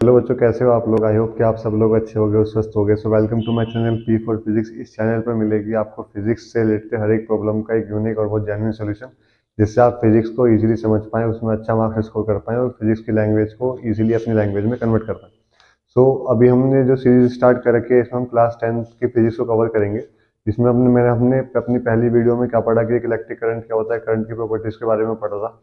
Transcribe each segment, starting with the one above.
Hello बच्चों, कैसे हो आप लोग। आई होप कि आप सब लोग अच्छे होंगे और स्वस्थ होंगे। So welcome to my channel P for physics. इस चैनल पर मिलेगी आपको फिजिक्स से रिलेटेड हर एक प्रॉब्लम का एक यूनिक और बहुत जेन्युइन सॉल्यूशन, जिससे आप फिजिक्स को इजीली समझ पाएं, उसमें अच्छा मार्क्स स्कोर कर पाएं और फिजिक्स की लैंग्वेज को इजीली अपनी लैंग्वेज में कन्वर्ट कर पाएं। सो अभी हमने जो सीरीज स्टार्ट कर रखी है, इसमें हम क्लास 10th की फिजिक्स को कवर करेंगे। जिसमें हमने अपनी पहली वीडियो में क्या पढ़ा कि एक इलेक्ट्रिक करंट क्या होता है, करंट की प्रॉपर्टीज के बारे में पढ़ा था।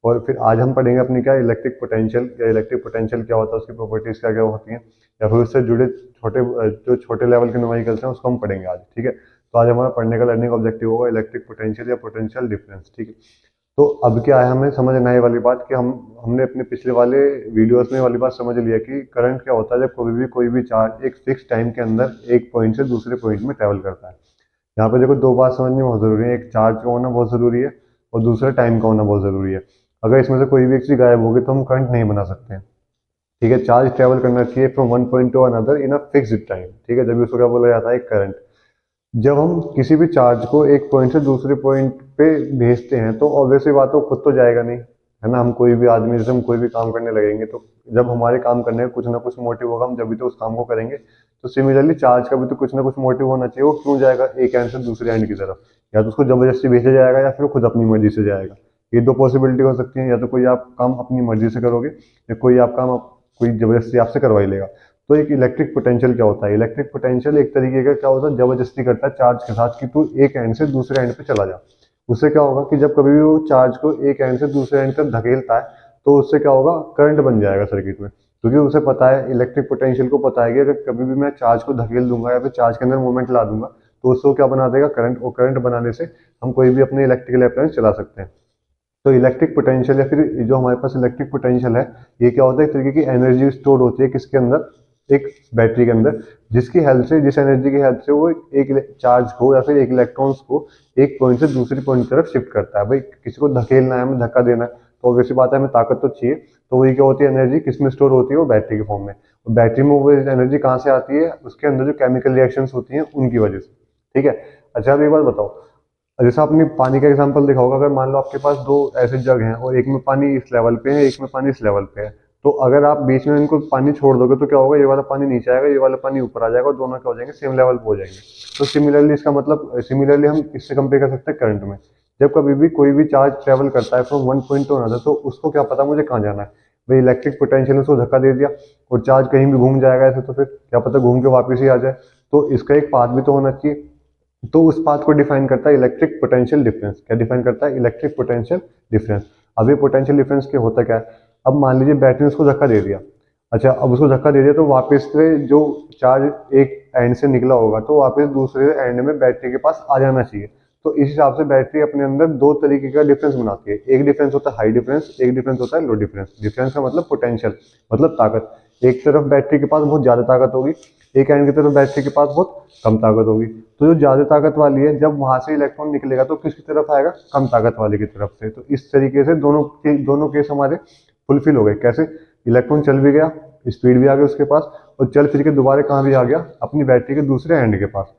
और फिर आज हम पढ़ेंगे अपनी क्या इलेक्ट्रिक पोटेंशियल, या इलेक्ट्रिक पोटेंशियल क्या होता है, उसकी प्रॉपर्टीज क्या क्या होती हैं, या फिर उससे जुड़े जो छोटे लेवल के न्यूमेरिकल्स हैं उसको हम पढ़ेंगे आज। ठीक है, तो आज हमारा पढ़ने का लर्निंग ऑब्जेक्टिव होगा इलेक्ट्रिक पोटेंशियल या पोटेंशियल डिफरेंस। ठीक है, तो अब क्या है, हमें समझ में आने वाली बात कि हमने अपने पिछले वाले वीडियोस में वाली बात समझ लिया कि करंट क्या होता है जब कोई भी चार्ज एक फिक्स टाइम के अंदर एक पॉइंट से दूसरे पॉइंट में ट्रेवल करता है। यहाँ पे देखो, दो बात समझनी बहुत जरूरी है। एक चार्ज का होना बहुत जरूरी है और दूसरा टाइम का होना बहुत जरूरी है। अगर इसमें से कोई भी एक चीज गायब होगी तो हम करंट नहीं बना सकते हैं। ठीक है, चार्ज ट्रेवल करना चाहिए from one point to another in a fixed time. ठीक है, जब उसको क्या बोला जाता है, करंट। जब हम किसी भी चार्ज को एक पॉइंट से दूसरे पॉइंट पे भेजते हैं तो ऑब्वियसली बात है, वो खुद तो जाएगा नहीं, है ना। हम कोई भी आदमी, जैसे हम कोई भी काम करने लगेंगे तो जब हमारे काम करने का कुछ ना कुछ मोटिव होगा, हम जब भी तो उस काम को करेंगे। तो सिमिलरली चार्ज का भी तो कुछ ना कुछ मोटिव होना चाहिए। वो क्यों जाएगा एक एंड से दूसरे एंड की तरफ? या तो उसको जबरदस्ती भेजा जाएगा या फिर वो खुद अपनी मर्जी से जाएगा। ये दो पॉसिबिलिटी हो सकती है, या तो कोई आप काम अपनी मर्जी से करोगे या कोई आप काम कोई जबरदस्ती आपसे करवा ही लेगा। तो एक इलेक्ट्रिक पोटेंशियल क्या होता है? इलेक्ट्रिक पोटेंशियल एक तरीके का क्या होता है, जबरदस्ती करता है चार्ज के साथ कि तू एक एंड से दूसरे एंड पे चला जा। उससे क्या होगा कि जब कभी भी वो चार्ज को एक एंड से दूसरे एंड तक धकेलता है तो उससे क्या होगा, करंट बन जाएगा सर्किट में। क्योंकि उसे पता है, इलेक्ट्रिक पोटेंशियल को पता है कि अगर कभी भी मैं चार्ज को धकेल दूंगा या फिर चार्ज के अंदर मूवमेंट ला दूंगा तो उससे वो क्या बना देगा, करंट। और करंट बनाने से हम कोई भी अपने इलेक्ट्रिकल अप्लायंस चला सकते हैं। तो इलेक्ट्रिक पोटेंशियल या फिर जो हमारे पास इलेक्ट्रिक पोटेंशियल है, ये क्या होता है, एक तरीके की एनर्जी स्टोर होती है किसके अंदर, एक बैटरी के अंदर। जिसकी हेल्प से, जिस एनर्जी की हेल्प से वो एक चार्ज को या फिर एक इलेक्ट्रॉन्स को एक पॉइंट से दूसरी पॉइंट की तरफ शिफ्ट करता है। भाई किसी को धकेलना है, हमें धक्का देना है, तो वैसी बात है, हमें ताकत तो चाहिए। तो वही क्या होती है, एनर्जी किस में स्टोर होती है, वो बैटरी के फॉर्म में। और बैटरी में वो एनर्जी कहाँ से आती है, उसके अंदर जो केमिकल रिएक्शंस होती हैं उनकी वजह से। ठीक है, अच्छा अब एक बात बताओ, जैसे आपने पानी का एग्जांपल देखा होगा। अगर मान लो आपके पास दो ऐसे जग हैं और एक में पानी इस लेवल पे है, एक में पानी इस लेवल पे है, तो अगर आप बीच में इनको पानी छोड़ दोगे तो क्या होगा, ये वाला पानी नीचे आएगा, ये वाला पानी ऊपर आ जाएगा और दोनों क्या हो जाएंगे, सेम लेवल पे हो जाएंगे। तो सिमिलरली इसका मतलब, सिमिलरली हम इससे कंपेयर कर सकते हैं करंट में। जब कभी भी कोई भी चार्ज ट्रेवल करता है from one point to another, तो उसको क्या पता मुझे कहाँ जाना है। भाई इलेक्ट्रिक पोटेंशियल ने उसको धक्का दे दिया और चार्ज कहीं भी घूम जाएगा ऐसे, तो फिर क्या पता घूम के वापस ही आ जाए। तो इसका एक पाथ भी तो होना चाहिए। तो उस पाथ को डिफाइन करता है इलेक्ट्रिक पोटेंशियल डिफरेंस। क्या डिफाइन करता है? Electric potential difference. अब ये पोटेंशियल डिफरेंस क्या होता क्या है? अब मान लीजिए बैटरी ने उसको धक्का दे दिया। अच्छा, अब उसको धक्का दे दिया तो वापस से जो चार्ज एक एंड से निकला होगा तो वापस दूसरे एंड में बैटरी के पास आ जाना चाहिए। तो इस हिसाब से बैटरी अपने अंदर दो तरीके का डिफरेंस बनाती है। एक डिफरेंस होता है हाई डिफरेंस, एक डिफरेंस होता है लो डिफरेंस। डिफरेंस का मतलब पोटेंशियल, मतलब ताकत। एक तरफ बैटरी के पास बहुत ज्यादा ताकत होगी, एक एंड की तरफ बैटरी के पास बहुत कम ताकत होगी। तो जो ज्यादा ताकत वाली है, जब वहां से इलेक्ट्रॉन निकलेगा तो किसकी तरफ आएगा, कम ताकत वाले की तरफ से। तो इस तरीके से दोनों केस हमारे फुलफिल हो गए। कैसे? इलेक्ट्रॉन चल भी गया, स्पीड भी आ गई उसके पास, और चल फिर के दोबारा कहाँ भी आ गया, अपनी बैटरी के दूसरे एंड के पास।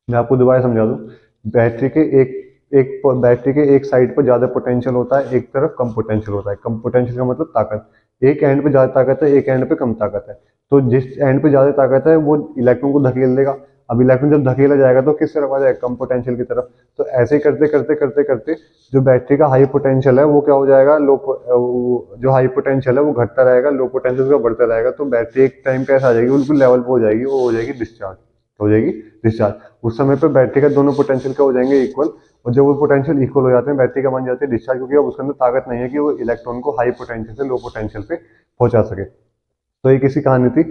मैं आपको दोबारा समझा दूं। बैटरी के एक एक बैटरी के एक साइड पर ज्यादा पोटेंशियल होता है, एक तरफ कम पोटेंशियल होता है। कम पोटेंशियल का मतलब ताकत। एक एंड पे ज्यादा ताकत है, एक एंड पे कम ताकत है। तो जिस एंड पे ज्यादा ताकत है वो इलेक्ट्रॉन को धकेल देगा। अब इलेक्ट्रॉन जब धकेला जाएगा तो किस तरफ आ जाएगा, कम पोटेंशियल की तरफ। तो ऐसे ही करते करते करते करते जो बैटरी का हाई पोटेंशियल है वो क्या हो जाएगा, जो हाई पोटेंशियल है वो घटता रहेगा, लो पोटेंशियल का बढ़ता रहेगा। तो बैटरी एक टाइम पे ऐसा आ जाएगी, बिल्कुल लेवल पे हो जाएगी, वो हो जाएगी डिस्चार्ज। हो जाएगी डिस्चार्ज। उस समय पे बैटरी का दोनों पोटेंशियल क्या हो जाएंगे, इक्वल। और जब वो पोटेंशियल इक्वल हो जाते हैं, बैटरी का मान जाती है डिस्चार्ज, क्योंकि अब उसके अंदर ताकत नहीं है कि वो इलेक्ट्रॉन को हाई पोटेंशियल से लो पोटेंशियल पे पहुंचा सके। तो एक इसी कहानी थी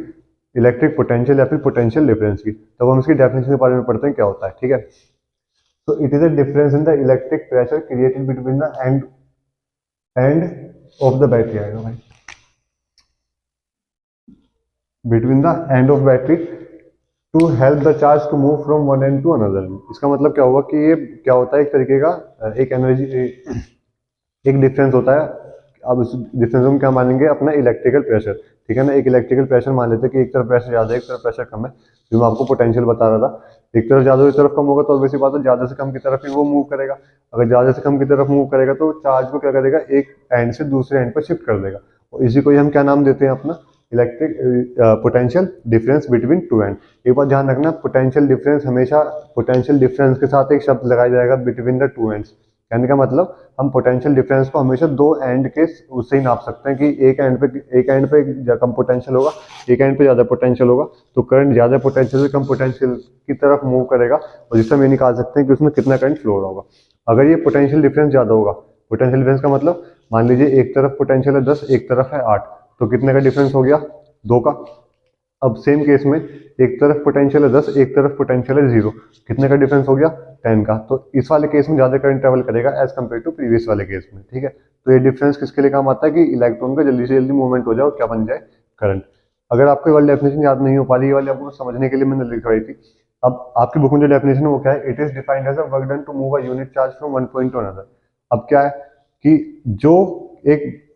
इलेक्ट्रिक पोटेंशियल या फिर पोटेंशियल डिफरेंस की। तब हम इसकी डेफिनेशन के बारे में पढ़ते हैं क्या होता है। ठीक है, तो it is a difference in the electric pressure created between the end of the battery. आएगा भाई, between the end of battery to help the charge to move from one end to another. इसका मतलब क्या होगा कि ये क्या होता है, एक तरीके का एक एनर्जी, एक डिफरेंस होता है। अब इस डिफरेंस हम क्या मानेंगे, अपना इलेक्ट्रिकल प्रेशर। ठीक है ना, एक इलेक्ट्रिकल प्रेशर मान लेते हैं कि एक तरफ प्रेशर ज्यादा है, एक तरफ प्रेशर कम है। जो मैं आपको पोटेंशियल बता रहा था, एक तरफ ज्यादा एक तरफ कम होगा तो वैसी बात है, ज्यादा से कम की तरफ ही वो मूव करेगा। अगर ज्यादा से कम की तरफ मूव करेगा तो चार्ज को क्या करेगा, एक एंड से दूसरे एंड पर शिफ्ट कर देगा। और इसी को ही हम क्या नाम देते हैं, अपना electric potential difference between two and. एक बात ध्यान रखना, पोटेंशियल डिफरेंस हमेशा पोटेंशियल डिफरेंस के साथ एक शब्द लगाया जाएगा बिटवीन द टू एंड्स। कहने का मतलब हम पोटेंशियल डिफरेंस को हमेशा दो एंड के उससे ही नाप सकते हैं कि एक एंड पे कम पोटेंशियल होगा, एक एंड पे ज्यादा पोटेंशियल होगा, तो करंट ज्यादा पोटेंशियल से कम पोटेंशियल की तरफ मूव करेगा, और जिससे हम ये निकाल सकते हैं कि उसमें कितना करंट फ्लो हो रहा होगा। अगर ये पोटेंशियल डिफरेंस ज्यादा होगा, पोटेंशियल डिफरेंस का मतलब मान लीजिए एक तरफ पोटेंशियल है 10, एक तरफ है 8, तो कितने का डिफरेंस हो गया? 2 का। अब सेम केस में एक तरफ पोटेंशियल है 10, एक तरफ पोटेंशियल है 0, कितने का डिफरेंस हो गया? 10 का। तो इस वाले केस में ज्यादा करंट ट्रेवल करेगा एज कम्पेयर टू प्रीवियस वाले केस में, ठीक है। तो ये डिफरेंस किसके लिए काम आता है? कि इलेक्ट्रॉन का जल्दी से जल्दी मूवमेंट हो जाए और क्या बन जाए? करंट। अगर आपको ये वाली डेफिनेशन याद नहीं हो पा रही, ये वाली आपको समझने के लिए मैंने लिखवाई थी। अब आपकी बुक में जो डेफिनेशन है वो क्या है? It is defined as a work done to move a unit charge from one point to another. अब क्या है कि जो एक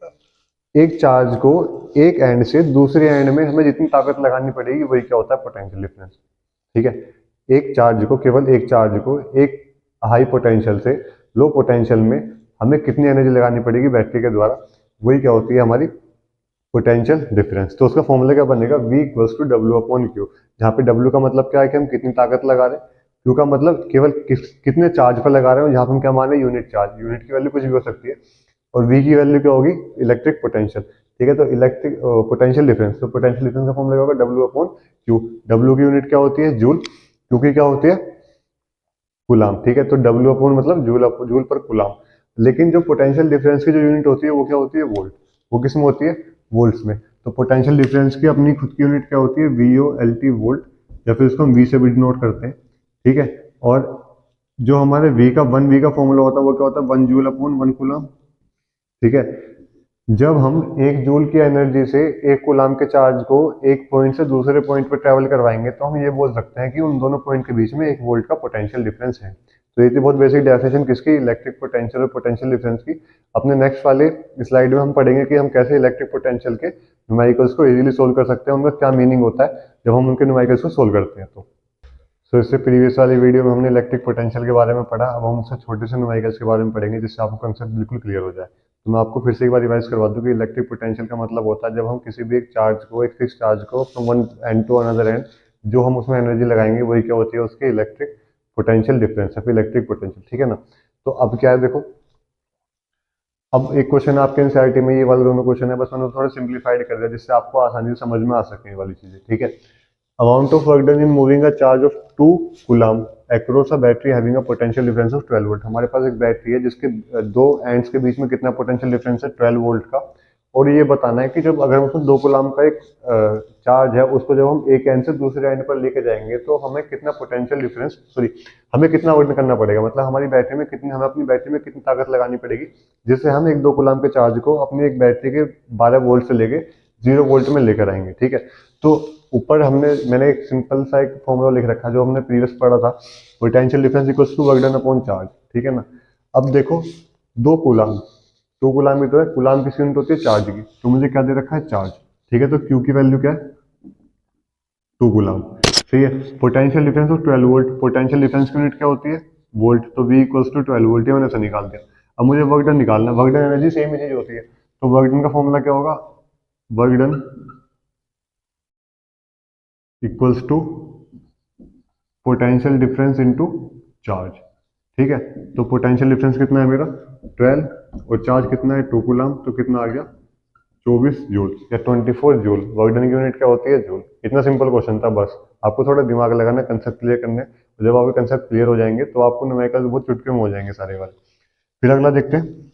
एक चार्ज को एक एंड से दूसरे एंड में हमें जितनी ताकत लगानी पड़ेगी वही क्या होता है? पोटेंशियल डिफरेंस, ठीक है। एक चार्ज को, केवल एक चार्ज को एक हाई पोटेंशियल से लो पोटेंशियल में हमें कितनी एनर्जी लगानी पड़ेगी बैटरी के द्वारा, वही क्या होती है? हमारी पोटेंशियल डिफरेंस। तो उसका फॉर्मूला क्या बनेगा? V equals to W upon Q, जहाँ पे W का मतलब क्या है कि हम कितनी ताकत लगा रहे हैं, Q का मतलब केवल कितने चार्ज पर लगा रहे हो, जहाँ पे हम क्या मान रहे हैं? Unit charge. यूनिट की वैल्यू कुछ भी हो सकती है, और V की वैल्यू क्या होगी? इलेक्ट्रिक पोटेंशियल, ठीक है। तो इलेक्ट्रिक पोटेंशियल डिफरेंस, तो पोटेंशियल डिफरेंस का फॉर्मूला होगा W अपॉन क्यू। W की यूनिट क्या होती है? जूल। Q की क्या होती है? कूलाम, ठीक है। तो W अपॉन मतलब जूल पर कूलाम। लेकिन जो पोटेंशियल डिफरेंस की जो यूनिट होती है वो क्या होती है? वोल्ट। वो किस में होती है? वोल्ट्स में। तो पोटेंशियल डिफरेंस की अपनी खुद की यूनिट क्या होती है? VOLT, वोल्ट, या फिर इसको हम V से भी डिनोट करते हैं, ठीक है। और जो हमारे वन वी का फॉर्मूला होता है वो क्या होता है? 1 जूल अपॉन 1 कूलाम, ठीक है। जब हम 1 जूल की एनर्जी से 1 कूलाम के चार्ज को एक पॉइंट से दूसरे पॉइंट पर ट्रेवल करवाएंगे, तो हम ये बोल सकते हैं कि उन दोनों पॉइंट के बीच में 1 वोल्ट का पोटेंशियल डिफरेंस है। तो ये थी बहुत बेसिक डेफिनेशन किसकी? इलेक्ट्रिक पोटेंशियल और पोटेंशियल डिफरेंस की। अपने नेक्स्ट वाले स्लाइड में हम पढ़ेंगे कि हम कैसे इलेक्ट्रिक पोटेंशियल के न्यूमेरिकल्स को इजीली सोल्व कर सकते हैं, उनका क्या मीनिंग होता है जब हम उनके न्यूमेरिकल्स को सोल्व करते हैं। तो इससे प्रीवियस वाली वीडियो में हमने इलेक्ट्रिक पोटेंशियल के बारे में पढ़ा, अब हम उससे छोटे से न्यूमेरिकल्स के बारे में पढ़ेंगे, जिससे आपको कंसेप्ट बिल्कुल क्लियर हो जाए। तो मैं आपको फिर से एक बार रिवाइज करवा दूं कि इलेक्ट्रिक पोटेंशियल का मतलब होता है जब हम किसी भी एक चार्ज को, एक फिक्स चार्ज को from one end to another end, जो हम उसमें एनर्जी लगाएंगे वही क्या होती है? उसकी इलेक्ट्रिक पोटेंशियल डिफरेंस, फिर इलेक्ट्रिक पोटेंशियल, ठीक है ना। तो अब क्या है देखो, अब एक क्वेश्चन आपके एनसीईआरटी में, ये वाले दोनों क्वेश्चन है, बस मैंने थोड़ा सिंप्लीफाइड कर दिया जिससे आपको आसानी से समझ में आ सके ये वाली चीजें, ठीक है। Amount of work done in moving a charge of 2 coulomb across a battery having a potential difference of 12 volt. हमारे पास एक बैटरी है जिसके दो एंड्स के बीच में कितना पोटेंशियल डिफरेंस है? 12 वोल्ट का। और ये बताना है कि जब अगर उसमें 2 कूलाम का एक चार्ज है, उसको जब हम एक एंड से दूसरे एंड पर लेके जाएंगे तो हमें कितना पोटेंशियल डिफरेंस, सॉरी, हमें कितना वर्क करना पड़ेगा, मतलब हमारी बैटरी में कितनी, हमें अपनी बैटरी में कितनी ताकत लगानी पड़ेगी, जिससे हम एक 2 कूलाम के चार्ज को अपनी एक बैटरी के 12 वोल्ट से लेके 0 वोल्ट में लेकर आएंगे, ठीक है। तो ऊपर मैंने एक सिंपल सा एक फॉर्मूला लिख रखा है जो हमने प्रीवियस पढ़ा था, potential difference equals to work done upon charge, ठीक है ना। अब देखो 2 कूलाम की तो है, कूलाम किस यूनिट होती है? चार्ज की। तो मुझे क्या दे रखा है? चार्ज, ठीक है। तो क्यू की वैल्यू क्या है? 2 कूलाम, सही है। Potential difference of 12 volt, potential difference की यूनिट क्या होती है? वोल्ट। तो V इक्वल्स टू 12 वोल्ट, ये मैंने ऐसा निकाल दिया। अब मुझे वर्क डन निकालना है, वर्क डन एनर्जी सेम ही चीज होती है, तो वर्क डन का फॉर्मूला क्या होगा? Work done equals to potential difference into charge, ठीक है। तो पोटेंशियल डिफरेंस कितना है मेरा? 12, और चार्ज कितना है? 2 कूलाम, तो कितना आ गया? 24 जूल या 24 जूल। वर्क डन की यूनिट क्या होती है? जूल। इतना सिंपल क्वेश्चन था, बस आपको थोड़ा दिमाग लगाना, कंसेप्ट क्लियर करने, और जब आपके कंसेप्ट क्लियर हो जाएंगे तो आपको न्यूमेरिकल बहुत चुटकी में हो जाएंगे सारे वाले। फिर अगला देखते हैं,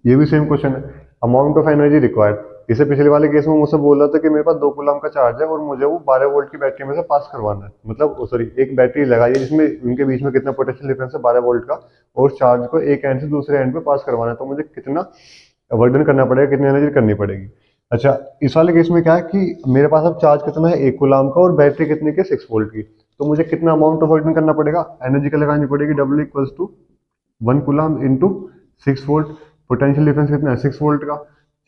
ये भी सेम क्वेश्चन है, अमाउंट ऑफ एनर्जी रिक्वायर्ड। इसे पिछले वाले केस में मुझसे बोल रहा था कि मेरे पास 2 कूलाम का चार्ज है और मुझे वो 12 वोल्ट की बैटरी में से पास करवाना है, मतलब सॉरी, एक बैटरी लगाई है जिसमें उनके बीच में कितना पोटेंशियल डिफरेंस है? 12 वोल्ट का, और चार्ज को एक एंड से दूसरे एंड पे पास करवाना है, तो मुझे कितना वर्क डन करना पड़ेगा, कितनी एनर्जी करनी पड़ेगी। अच्छा, इस वाले केस में क्या है कि मेरे पास अब चार्ज कितना है? 1 कूलाम का, और बैटरी कितने की? 6 वोल्ट की। तो मुझे कितना अमाउंट ऑफ वर्क डन करना पड़ेगा? एनर्जी क्या लगानी पड़ेगी? W equals to 1 coulomb into 6 volt. Potential difference कितना है? 6 वोल्ट का।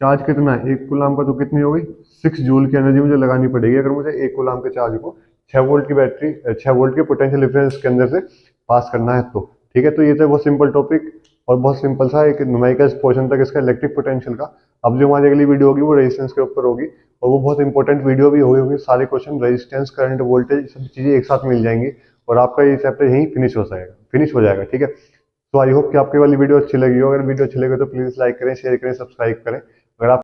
चार्ज कितना है? 1 कूलाम का, तो कितनी हो गई? 6 जूल की एनर्जी मुझे लगानी पड़ेगी अगर मुझे 1 कूलाम के चार्ज को 6 वोल्ट की बैटरी, 6 वोल्ट के पोटेंशियल डिफरेंस के अंदर से पास करना है, तो ठीक है। तो ये था बहुत सिंपल टॉपिक और बहुत सिंपल सा एक न्यूमेरिकल पोर्शन तक इसका इलेक्ट्रिक पोटेंशियल का। अब जो हमारी अगली वीडियो होगी वो रेजिस्टेंस के ऊपर होगी, और वो बहुत इंपॉर्टेंट वीडियो भी होगी, सारे क्वेश्चन रेजिस्टेंस, करंट, वोल्टेज, सब चीज़ें एक साथ मिल जाएंगी और आपका ये चैप्टर यहीं फिनिश हो जाएगा, ठीक है। तो आई होप कि आपकी वाली वीडियो अच्छी लगी हो। अगर वीडियो अच्छी लगी तो प्लीज़ लाइक करें, शेयर करें, सब्सक्राइब करें। अगर आप